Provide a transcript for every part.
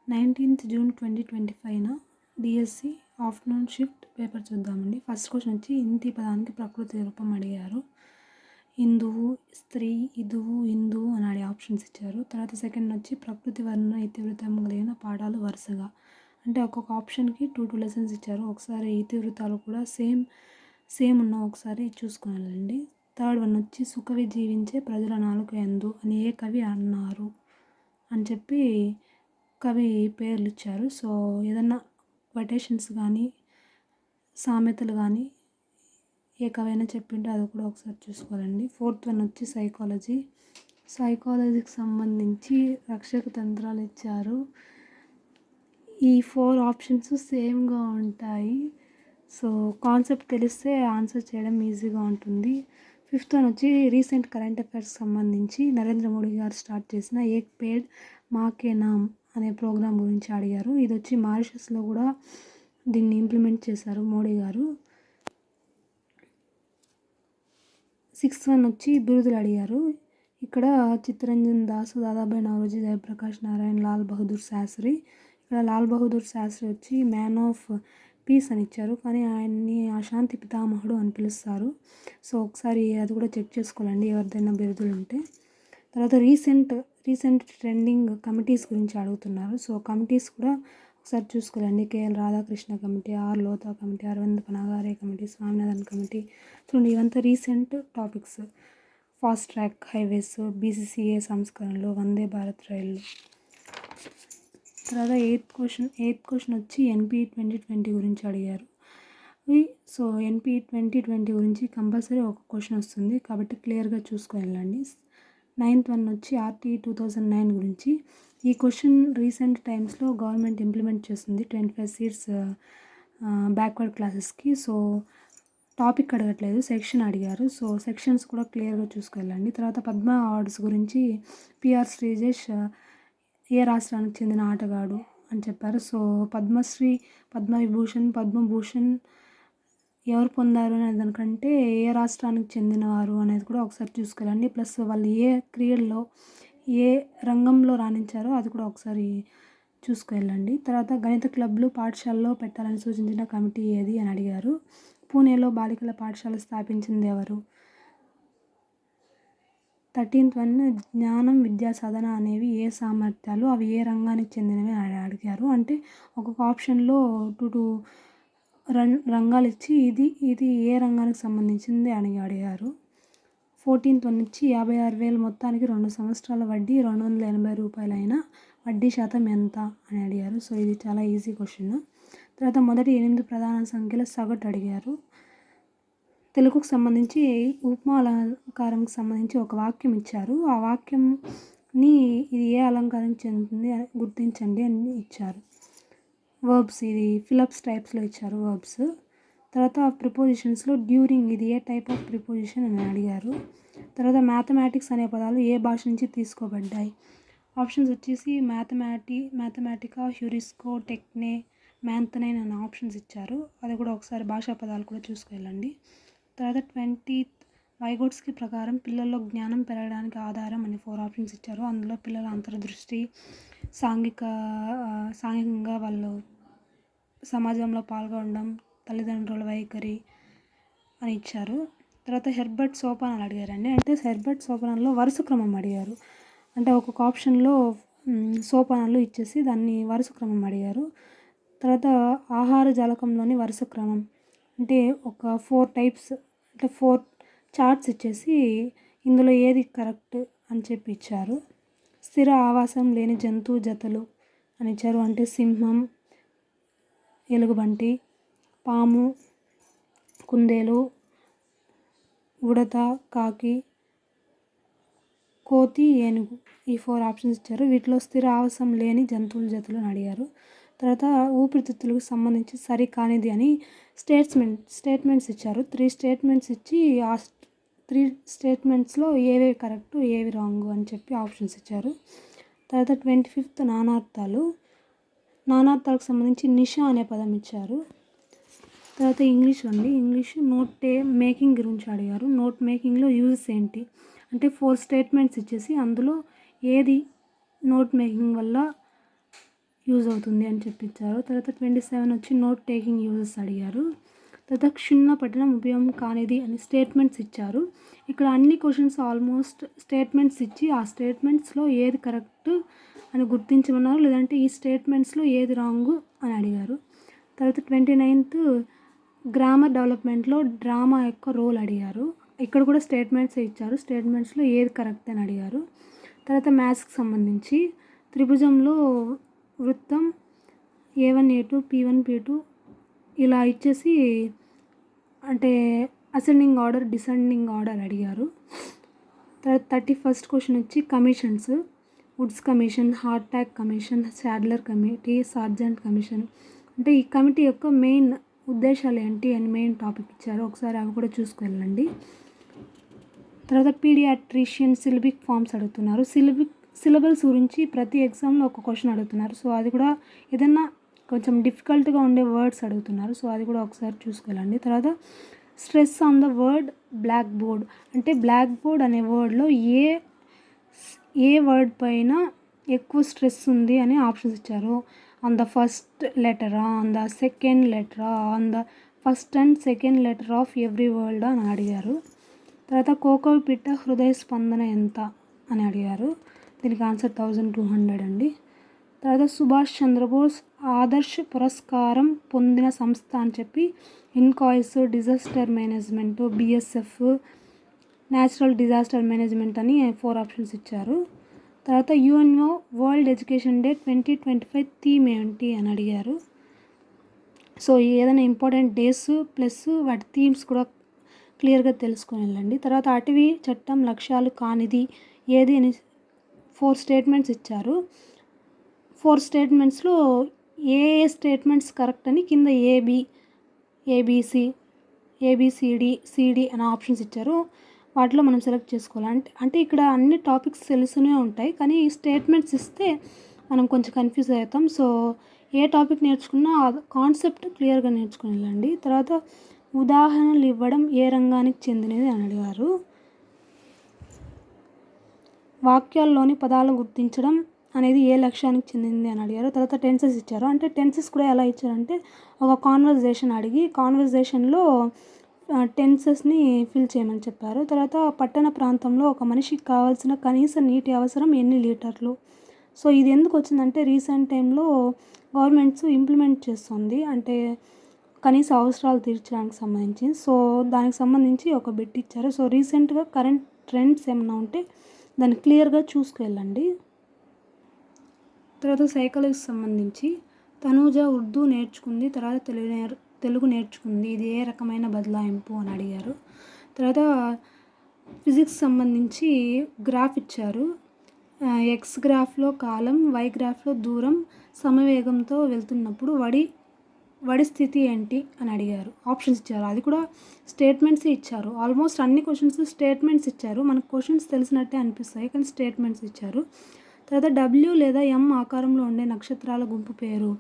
19th June 2025 DSC afternoon shift paper చూద్దామండి. First question వచ్చి ఇంతి పదానికి ప్రకృతి రూపం అడిగారు. ఇందువు, స్త్రీ, ఇదువు, ఇందువు అని అడిగే ఆప్షన్స్ ఇచ్చారు. తర్వాత సెకండ్ వచ్చి ప్రకృతి వర్ణ ఇతివృత్తం కలిగిన పాఠాలు వరుసగా, అంటే ఒక్కొక్క ఆప్షన్కి 2 లెసన్స్ ఇచ్చారు. ఒకసారి ఇతివృత్తాలు కూడా సేమ్ ఉన్న ఒకసారి చూసుకొని వెళ్ళండి. థర్డ్ వన్ వచ్చి సుకవి జీవించే ప్రజల నాలుక ఎందు అని ఏ కవి అన్నారు అని చెప్పి కవి పేర్లు ఇచ్చారు. సో ఏదన్నా కొటేషన్స్ కానీ సామెతలు కానీ ఏ కవైనా చెప్పింటే అది కూడా ఒకసారి చూసుకోవాలండి. ఫోర్త్ వన్ వచ్చి సైకాలజీకి సంబంధించి రక్షక తంత్రాలు ఇచ్చారు. ఈ 4 ఆప్షన్స్ సేమ్గా ఉంటాయి. సో కాన్సెప్ట్ తెలిస్తే ఆన్సర్ చేయడం ఈజీగా ఉంటుంది. ఫిఫ్త్ వన్ వచ్చి రీసెంట్ కరెంట్ అఫైర్స్కి సంబంధించి నరేంద్ర మోడీ గారు స్టార్ట్ చేసిన ఏక్ పేడ్ మాకే నామ్ అనే ప్రోగ్రాం గురించి అడిగారు. ఇది వచ్చి మారిషస్లో కూడా దీన్ని ఇంప్లిమెంట్ చేశారు మోడీ గారు. సిక్స్త్ వన్ వచ్చి బిరుదులు అడిగారు. ఇక్కడ చిత్తరంజన్ దాస్, దాదాబాయి నౌరోజీ, జయప్రకాష్ నారాయణ్, లాల్ బహదూర్ శాస్త్రి. ఇక్కడ లాల్ బహదూర్ శాస్త్రి వచ్చి మ్యాన్ ఆఫ్ పీస్ అని ఇచ్చారు, కానీ ఆయన్ని అశాంతి పితామహుడు అని పిలుస్తారు. సో ఒకసారి అది కూడా చెక్ చేసుకోవాలండి ఎవరిదైనా బిరుదులు ఉంటే. తర్వాత రీసెంట్ ట్రెండింగ్ కమిటీస్ గురించి అడుగుతున్నారు. సో కమిటీస్ కూడా ఒకసారి చూసుకోవాలండి. KL Radhakrishna committee, R Lodha committee, Arvind Panagariya committee, Swaminathan committee. చూడండి ఇవంతా recent topics. Fast track highways, BCCI సంస్కరణలు, వందే భారత్ రైళ్ళు. తర్వాత ఎయిత్ క్వశ్చన్ వచ్చి ఎన్పీ 2020 గురించి అడిగారు. సో ఎన్పీ 2020 గురించి కంపల్సరీ ఒక క్వశ్చన్ వస్తుంది కాబట్టి క్లియర్గా చూసుకొని వెళ్ళండి. నైన్త్ వన్ వచ్చి ఆర్టీ 2009 గురించి. ఈ క్వశ్చన్ రీసెంట్ టైమ్స్లో గవర్నమెంట్ ఇంప్లిమెంట్ చేస్తుంది 25 సీట్స్ బ్యాక్వర్డ్ క్లాసెస్కి. సో టాపిక్ అడగట్లేదు, సెక్షన్ అడిగారు. సో సెక్షన్స్ కూడా క్లియర్గా చూసుకెళ్ళండి. తర్వాత పద్మ అవార్డ్స్ గురించి పిఆర్ శ్రీజేష్ ఏ రాష్ట్రానికి చెందిన ఆటగాడు అని చెప్పారు. సో పద్మశ్రీ, పద్మవిభూషణ్, పద్మభూషణ్ ఎవరు పొందారు అనే దానికంటే ఏ రాష్ట్రానికి చెందినవారు అనేది కూడా ఒకసారి చూసుకోవాలండి. ప్లస్ వాళ్ళు ఏ క్రీడల్లో ఏ రంగంలో రాణించారో అది కూడా ఒకసారి చూసుకెళ్ళండి. తర్వాత గణిత క్లబ్లు పాఠశాలలో పెట్టాలని సూచించిన కమిటీ ఏది అని అడిగారు. పూణేలో బాలికల పాఠశాల స్థాపించింది ఎవరు? 13th వన్ జ్ఞానం, విద్యా సాధన అనేవి ఏ సామర్థ్యాలు, అవి ఏ రంగానికి చెందినవి అని అడిగారు. అంటే ఒక్కొక్క ఆప్షన్లో 2 రంగాలు ఇచ్చి ఇది ఏ రంగానికి సంబంధించింది అని అడిగారు. 14th వన్ ఇచ్చి 56,000 మొత్తానికి 2 సంవత్సరాల వడ్డీ 280 రూపాయలు అయినా వడ్డీ శాతం ఎంత అని అడిగారు. సో ఇది చాలా ఈజీ క్వశ్చన్. తర్వాత మొదటి 8 ప్రధాన సంఖ్యల సగటు అడిగారు. తెలుగుకు సంబంధించి ఉపమా అలంకారంకి సంబంధించి ఒక వాక్యం ఇచ్చారు. ఆ వాక్యంని ఇది ఏ అలంకారానికి చెందుతుంది అని గుర్తించండి అని ఇచ్చారు. వర్బ్స్ ఇది ఫిలప్స్ టైప్స్లో ఇచ్చారు వర్బ్స్. తర్వాత ప్రిపోజిషన్స్లో డ్యూరింగ్ ఇది ఏ టైప్ ఆఫ్ ప్రిపోజిషన్ అని అడిగారు. తర్వాత మ్యాథమెటిక్స్ అనే పదాలు ఏ భాష నుంచి తీసుకోబడ్డాయి? ఆప్షన్స్ వచ్చేసి మ్యాథమెటికా, హ్యూరిస్కో, టెక్నే, మ్యాంథనైన్ అనే ఆప్షన్స్ ఇచ్చారు. అది కూడా ఒకసారి భాషా పదాలు కూడా చూసుకెళ్ళండి. తర్వాత 20th వైగోట్స్కి ప్రకారం పిల్లల్లో జ్ఞానం పెరగడానికి ఆధారం అని 4 ఆప్షన్స్ ఇచ్చారు. అందులో పిల్లల అంతర్దృష్టి, సాంఘికంగా వాళ్ళు సమాజంలో పాల్గొనడం, తల్లిదండ్రుల వైఖరి అని ఇచ్చారు. తర్వాత హెర్బర్ట్ సోపానాలు అడిగారండి. అంటే హెర్బర్ట్ సోపానాల్లో వరుస క్రమం అడిగారు. అంటే ఒక్కొక్క ఆప్షన్లో సోపానాలు ఇచ్చేసి దాన్ని వరుస క్రమం అడిగారు. తర్వాత ఆహార జాలకంలోని వరుస క్రమం అంటే ఒక 4 టైప్స్, అంటే 4 చార్ట్స్ ఇచ్చేసి ఇందులో ఏది కరెక్ట్ అని చెప్పి ఇచ్చారు. స్థిర ఆవాసం లేని జంతువు జతలు అని ఇచ్చారు. అంటే సింహం, ఎలుగుబంటి, పాము, కుందేలు, ఉడత, కాకి, కోతి, ఏనుగు, ఈ 4 ఆప్షన్స్ ఇచ్చారు. వీటిలో స్థిర ఆవాసం లేని జంతువుల జతలు అని అడిగారు. తర్వాత ఊపిరితిత్తులకు సంబంధించి సరికానిది అని స్టేట్మెంట్స్ ఇచ్చారు. 3 స్టేట్మెంట్స్ ఇచ్చి ఆ 3 స్టేట్మెంట్స్లో ఏవి కరెక్ట్ ఏవి రాంగ్ అని చెప్పి ఆప్షన్స్ ఇచ్చారు. తర్వాత 25th నానార్థాలకు సంబంధించి నిషా అనే పదం ఇచ్చారు. తర్వాత ఇంగ్లీష్ నోట్ మేకింగ్ గురించి అడిగారు. నోట్ మేకింగ్లో యూజెస్ ఏంటి అంటే 4 స్టేట్మెంట్స్ ఇచ్చేసి అందులో ఏది నోట్ మేకింగ్ వల్ల యూజ్ అవుతుంది అని ఇచ్చారు. తర్వాత 27 వచ్చి నోట్ టేకింగ్ యూజెస్ అడిగారు. తర్వాత క్షుణ్ణ పఠనం ఉపయోగం కానిది అని స్టేట్మెంట్స్ ఇచ్చారు. ఇక్కడ అన్ని క్వశ్చన్స్ ఆల్మోస్ట్ స్టేట్మెంట్స్ ఇచ్చి ఆ స్టేట్మెంట్స్లో ఏది కరెక్ట్ అని గుర్తించమన్నారు, లేదంటే ఈ స్టేట్మెంట్స్లో ఏది రాంగ్ అని అడిగారు. తర్వాత 29th గ్రామర్ డెవలప్మెంట్లో డ్రామా యొక్క రోల్ అడిగారు. ఇక్కడ కూడా స్టేట్మెంట్సే ఇచ్చారు, స్టేట్మెంట్స్లో ఏది కరెక్ట్ అని అడిగారు. తర్వాత మ్యాథ్స్కి సంబంధించి త్రిభుజంలో వృత్తం A1 A2 P1 P2 ఇలా ఇచ్చేసి అంటే అసెండింగ్ ఆర్డర్ డిసెండింగ్ ఆర్డర్ అడిగారు. తర్వాత 31st క్వశ్చన్ వచ్చి commissions, Woods commission, Hartog commission, Sadler committee, Sargent commission. అంటే ఈ కమిటీ యొక్క మెయిన్ ఉద్దేశాలు ఏంటి అని మెయిన్ టాపిక్ ఇచ్చారు. ఒకసారి అవి కూడా చూసుకెళ్ళండి. తర్వాత పీడియాట్రిషియన్ సిలబిక్ ఫార్మ్స్ అడుగుతున్నారు. సిలబస్ గురించి ప్రతి ఎగ్జామ్లో ఒక క్వశ్చన్ అడుగుతున్నారు. సో అది కూడా ఏదన్నా కొంచెం డిఫికల్ట్గా ఉండే వర్డ్స్ అడుగుతున్నారు. సో అది కూడా ఒకసారి చూసుకెళ్ళండి. తర్వాత stress on the word black board, అంటే బ్లాక్ బోర్డ్ అనే వర్డ్లో ఏ వర్డ్ పైన ఎక్కువ స్ట్రెస్ ఉంది అని ఆప్షన్స్ ఇచ్చారు. ఆన్ ద ఫస్ట్ లెటరా, ఆన్ ద సెకండ్ లెటరా, on the first and second letter of every word అని అడిగారు. తర్వాత కోకవి పిట్ట హృదయ స్పందన ఎంత అని అడిగారు. దీనికి ఆన్సర్ 1200 అండి. తర్వాత సుభాష్ చంద్రబోస్ ఆదర్శ్ పురస్కారం పొందిన సంస్థ అని చెప్పి INCOIS, disaster management, BSF, natural disaster management అని 4 ఆప్షన్స్ ఇచ్చారు. తర్వాత UNO world education day 2025 theme ఏంటి అని అడిగారు. సో ఏదైనా ఇంపార్టెంట్ డేస్ ప్లస్ వాటి థీమ్స్ కూడా క్లియర్గా తెలుసుకొని వెళ్ళండి. తర్వాత అటవీ చట్టం లక్ష్యాలు కానిది ఏది అని 4 స్టేట్మెంట్స్ ఇచ్చారు. 4 స్టేట్మెంట్స్లో ఏ స్టేట్మెంట్స్ కరెక్ట్ అని కింద ABC, ABCD, CD అనే ఆప్షన్స్ ఇచ్చారు. వాటిలో మనం సెలెక్ట్ చేసుకోవాలి. అంటే ఇక్కడ అన్ని టాపిక్స్ తెలుసునే ఉంటాయి, కానీ ఈ స్టేట్మెంట్స్ ఇస్తే మనం కొంచెం కన్ఫ్యూజ్ అవుతాం. సో ఏ టాపిక్ నేర్చుకున్నా కాన్సెప్ట్ క్లియర్గా నేర్చుకుని వెళ్ళండి. తర్వాత ఉదాహరణలు ఇవ్వడం ఏ రంగానికి చెందినది అని అడిగారు. వాక్యాల్లోని పదాలు గుర్తించడం అనేది ఏ లక్ష్యానికి చెందింది అని అడిగారు. తర్వాత టెన్సెస్ ఇచ్చారు. అంటే టెన్సెస్ కూడా ఎలా ఇచ్చారంటే ఒక కాన్వర్జేషన్ అడిగి కాన్వర్జేషన్లో టెన్సెస్ని ఫిల్ చేయమని చెప్పారు. తర్వాత పట్టణ ప్రాంతంలో ఒక మనిషికి కావాల్సిన కనీస నీటి అవసరం ఎన్ని లీటర్లు. సో ఇది ఎందుకు వచ్చిందంటే రీసెంట్ టైంలో గవర్నమెంట్స్ ఇంప్లిమెంట్ చేస్తుంది, అంటే కనీస అవసరాలు తీర్చడానికి సంబంధించి. సో దానికి సంబంధించి ఒక బిట్ ఇచ్చారు. సో రీసెంట్గా కరెంట్ ట్రెండ్స్ ఏమైనా ఉంటే దాన్ని క్లియర్గా చూసుకెళ్ళండి. తర్వాత సైకాలజీకి సంబంధించి తనూజ ఉర్దూ నేర్చుకుంది, తర్వాత తెలుగు నేర్చుకుంది, ఇది ఏ రకమైన బదలాయింపు అని అడిగారు. తర్వాత ఫిజిక్స్ సంబంధించి గ్రాఫ్ ఇచ్చారు. X గ్రాఫ్లో కాలం, Y గ్రాఫ్లో దూరం సమవేగంతో వెళ్తున్నప్పుడు వడి స్థితి ఏంటి అని అడిగారు. ఆప్షన్స్ ఇచ్చారు. అది కూడా స్టేట్మెంట్సే ఇచ్చారు. ఆల్మోస్ట్ అన్ని క్వశ్చన్స్ స్టేట్మెంట్స్ ఇచ్చారు. మనకు క్వశ్చన్స్ తెలిసినట్టే అనిపిస్తాయి, కానీ స్టేట్మెంట్స్ ఇచ్చారు. తర్వాత W లేదా M ఆకారంలో ఉండే నక్షత్రాల గుంపు పేరు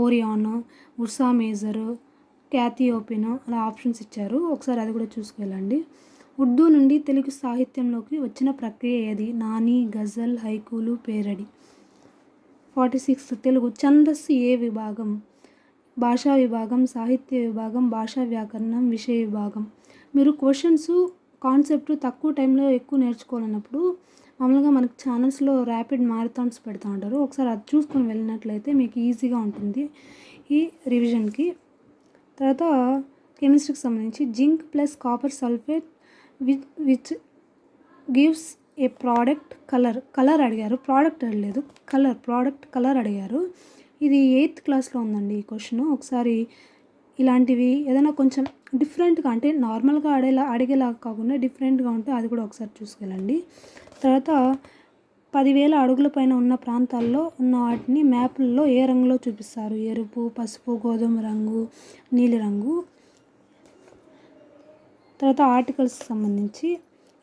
ఓరియాన్, ఉర్సా మేజర్, క్యాథియోపిన్ అలా ఆప్షన్స్ ఇచ్చారు. ఒకసారి అది కూడా చూసుకెళ్ళండి. ఉర్దూ నుండి తెలుగు సాహిత్యంలోకి వచ్చిన ప్రక్రియ ఏది? నాని, గజల్, హైకూలు, పేరడి. 46 తెలుగు ఛందస్సు ఏ విభాగం? భాషా విభాగం, సాహిత్య విభాగం, భాషా వ్యాకరణం, విషయ విభాగం. మీరు క్వశ్చన్స్ కాన్సెప్ట్ తక్కువ టైంలో ఎక్కువ నేర్చుకోవాలన్నప్పుడు మామూలుగా మనకు ఛానల్స్లో ర్యాపిడ్ మ్యారథాన్స్ పెడతా ఉంటారు. ఒకసారి అది చూసుకొని వెళ్ళినట్లయితే మీకు ఈజీగా ఉంటుంది ఈ రివిజన్కి. తర్వాత కెమిస్ట్రీకి సంబంధించి zinc plus copper sulphate which gives a product colour అడిగారు. ప్రోడక్ట్ అడగలేదు, ప్రోడక్ట్ కలర్ అడిగారు. ఇది 8th క్లాస్లో ఉందండి ఈ క్వశ్చన్. ఒకసారి ఇలాంటివి ఏదైనా కొంచెం డిఫరెంట్గా, అంటే నార్మల్గా అడిగేలా కాకుండా డిఫరెంట్గా ఉంటే అది కూడా ఒకసారి చూసుకెళ్ళండి. తర్వాత 10,000 అడుగుల పైన ఉన్న ప్రాంతాల్లో ఉన్న వాటిని మ్యాప్లలో ఏ రంగులో చూపిస్తారు? ఎరుపు, పసుపు, గోధుమ రంగు, నీలిరంగు. తర్వాత ఆర్టికల్స్ సంబంధించి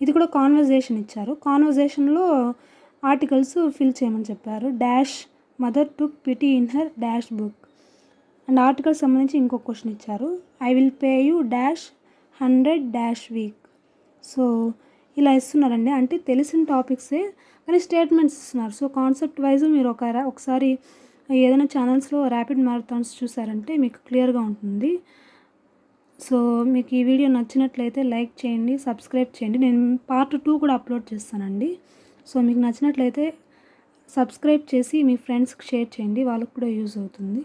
ఇది కూడా కాన్వర్జేషన్ ఇచ్చారు. కాన్వర్జేషన్లో ఆర్టికల్స్ ఫిల్ చేయమని చెప్పారు. Dash mother took pity in her dash book. And articles సంబంధించి ఇంకొక క్వశ్చన్ ఇచ్చారు. I will pay you dash 100 dash week. So ఇలా ఇస్తున్నారండి, అంటే తెలిసిన టాపిక్సే కానీ స్టేట్మెంట్స్ ఇస్తున్నారు. సో కాన్సెప్ట్ వైజ్ మీరు ఒకసారి ఏదైనా ఛానల్స్లో ర్యాపిడ్ మ్యారథాన్స్ చూసారంటే మీకు క్లియర్గా ఉంటుంది. సో మీకు ఈ వీడియో నచ్చినట్లయితే లైక్ చేయండి, సబ్స్క్రైబ్ చేయండి. నేను పార్ట్ 2 కూడా అప్లోడ్ చేస్తానండి. సో మీకు నచ్చినట్లయితే సబ్స్క్రైబ్ చేసి మీ ఫ్రెండ్స్కి షేర్ చేయండి, వాళ్ళకు కూడా యూజ్ అవుతుంది.